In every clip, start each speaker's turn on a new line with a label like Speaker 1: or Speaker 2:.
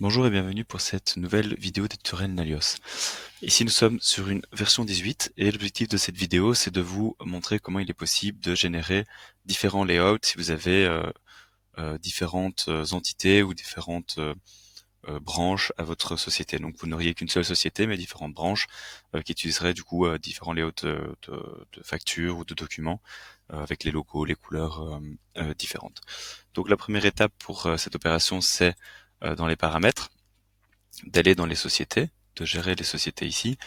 Speaker 1: Bonjour et bienvenue pour cette nouvelle vidéo des tutoriels Nalios. Ici nous sommes sur une version 18 et l'objectif de cette vidéo c'est de vous montrer comment il est possible de générer différents layouts si vous avez différentes entités ou différentes branches à votre société. Donc vous n'auriez qu'une seule société mais différentes branches qui utiliseraient du coup différents layouts de factures ou de documents avec les logos, les couleurs différentes. Donc la première étape pour cette opération c'est dans les paramètres d'aller dans les sociétés, de gérer les sociétés ici,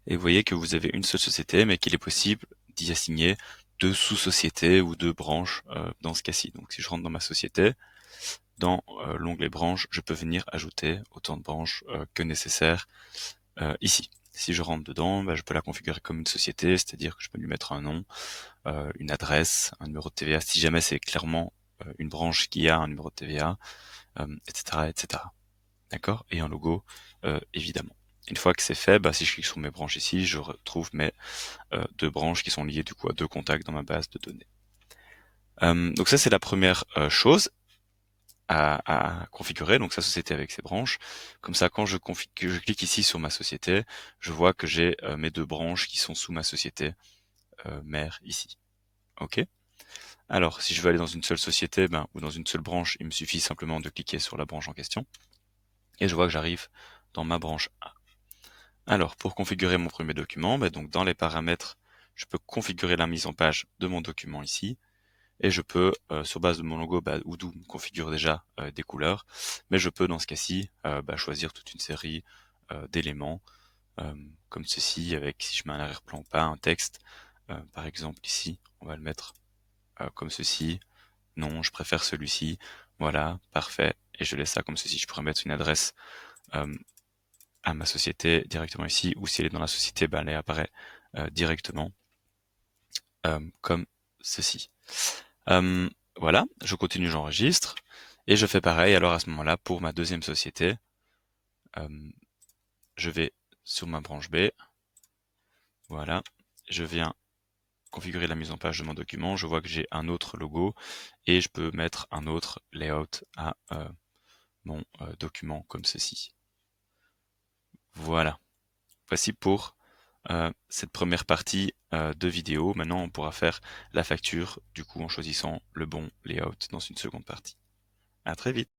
Speaker 1: et vous voyez que vous avez une seule société, mais qu'il est possible d'y assigner deux sous-sociétés ou deux branches dans ce cas-ci. Donc si je rentre dans ma société, dans l'onglet branches, je peux venir ajouter autant de branches que nécessaire ici. Si je rentre dedans, je peux la configurer comme une société, c'est-à-dire que je peux lui mettre un nom, une adresse, un numéro de TVA, si jamais c'est clairement une branche qui a un numéro de TVA, etc., etc. D'accord? Et un logo, évidemment. Une fois que c'est fait, si je clique sur mes branches ici, je retrouve mes deux branches qui sont liées du coup à deux contacts dans ma base de données. Donc ça c'est la première chose à configurer, donc sa société avec ses branches. Comme ça, quand je clique ici sur ma société, je vois que j'ai mes deux branches qui sont sous ma société mère ici. Ok? Alors, si je veux aller dans une seule société ou dans une seule branche, il me suffit simplement de cliquer sur la branche en question. Et je vois que j'arrive dans ma branche A. Alors, pour configurer mon premier document, donc dans les paramètres, je peux configurer la mise en page de mon document ici, et je peux, sur base de mon logo, Odoo me configure déjà des couleurs, mais je peux dans ce cas-ci choisir toute une série d'éléments, comme ceci, avec si je mets un arrière-plan ou pas, un texte, par exemple ici, on va le mettre comme ceci, non, je préfère celui-ci, voilà, parfait, et je laisse ça comme ceci. Je pourrais mettre une adresse à ma société directement ici, ou si elle est dans la société, elle apparaît directement comme ceci. Voilà, je continue, j'enregistre, et je fais pareil alors à ce moment-là pour ma deuxième société. Je vais sur ma branche B, voilà, je viens configurer la mise en page de mon document, je vois que j'ai un autre logo, et je peux mettre un autre layout à mon document comme ceci. Voilà, voici pour cette première partie de vidéo. Maintenant, on pourra faire la facture, du coup, en choisissant le bon layout dans une seconde partie. À très vite.